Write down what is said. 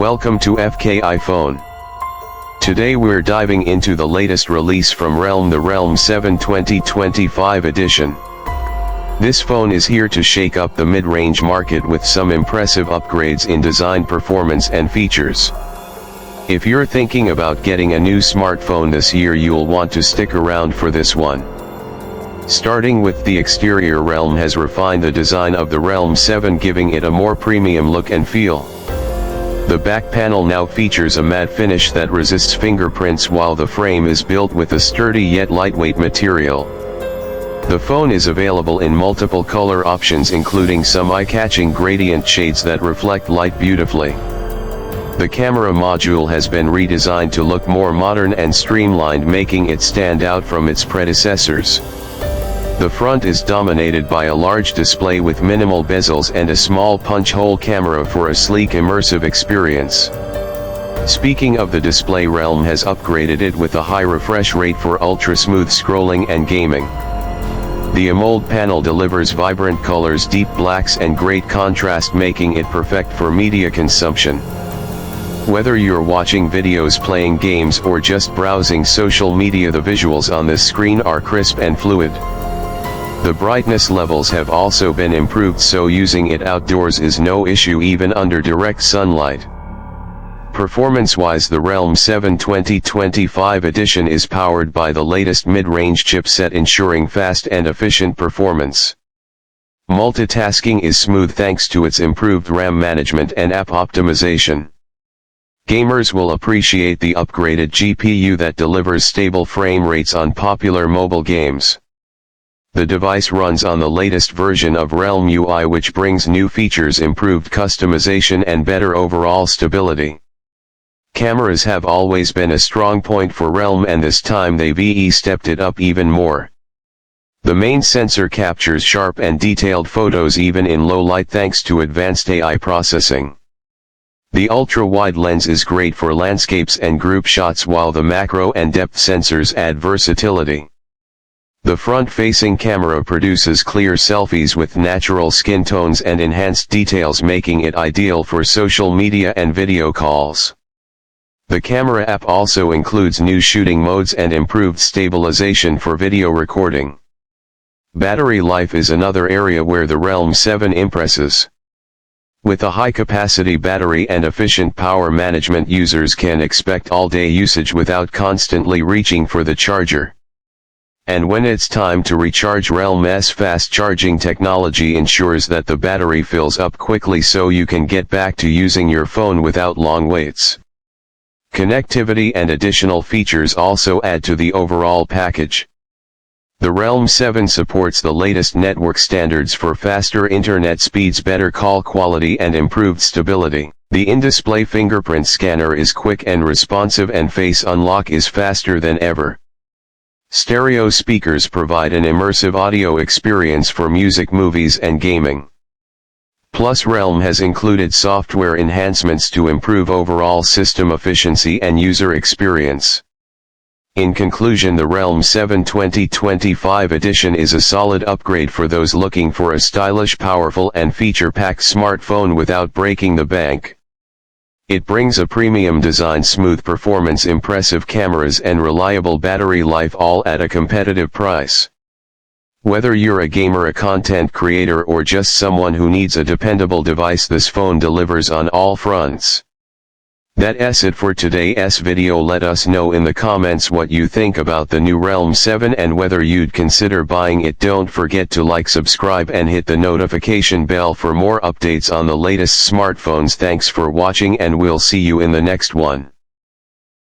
Welcome to FK iPhone. Today we're diving into the latest release from Realme the Realme 7 2025 edition. This phone is here to shake up the mid-range market with some impressive upgrades in design, performance and features. If you're thinking about getting a new smartphone this year, you'll want to stick around for this one. Starting with the exterior, Realme has refined the design of the Realme 7, giving it a more premium look and feel. The back panel now features a matte finish that resists fingerprints, while the frame is built with a sturdy yet lightweight material. The phone is available in multiple color options, including some eye-catching gradient shades that reflect light beautifully. The camera module has been redesigned to look more modern and streamlined, making it stand out from its predecessors. The front is dominated by a large display with minimal bezels and a small punch-hole camera for a sleek, immersive experience. Speaking of the display, Realme has upgraded it with a high refresh rate for ultra-smooth scrolling and gaming. The AMOLED panel delivers vibrant colors, deep blacks and great contrast, making it perfect for media consumption. Whether you're watching videos, playing games or just browsing social media, the visuals on this screen are crisp and fluid. The brightness levels have also been improved, so using it outdoors is no issue even under direct sunlight. Performance-wise, the Realme 7 2025 edition is powered by the latest mid-range chipset, ensuring fast and efficient performance. Multitasking is smooth thanks to its improved RAM management and app optimization. Gamers will appreciate the upgraded GPU that delivers stable frame rates on popular mobile games. The device runs on the latest version of Realme UI, which brings new features, improved customization and better overall stability. Cameras have always been a strong point for Realme, and this time they've stepped it up even more. The main sensor captures sharp and detailed photos even in low light thanks to advanced AI processing. The ultra-wide lens is great for landscapes and group shots, while the macro and depth sensors add versatility. The front-facing camera produces clear selfies with natural skin tones and enhanced details, making it ideal for social media and video calls. The camera app also includes new shooting modes and improved stabilization for video recording. Battery life is another area where the Realme 7 impresses. With a high-capacity battery and efficient power management, users can expect all-day usage without constantly reaching for the charger. And when it's time to recharge, Realme's fast charging technology ensures that the battery fills up quickly so you can get back to using your phone without long waits. Connectivity and additional features also add to the overall package. The Realme 7 supports the latest network standards for faster internet speeds, better call quality and improved stability. The in-display fingerprint scanner is quick and responsive, and face unlock is faster than ever. Stereo speakers provide an immersive audio experience for music, movies and gaming. Plus, Realme has included software enhancements to improve overall system efficiency and user experience. In conclusion, the Realme 7 2025 edition is a solid upgrade for those looking for a stylish, powerful and feature-packed smartphone without breaking the bank. It brings a premium design, smooth performance, impressive cameras and reliable battery life, all at a competitive price. Whether you're a gamer, a content creator or just someone who needs a dependable device, this phone delivers on all fronts. That's it for today's video. Let us know in the comments what you think about the new Realme 7 and whether you'd consider buying it. Don't forget to like, subscribe and hit the notification bell for more updates on the latest smartphones. Thanks for watching and we'll see you in the next one.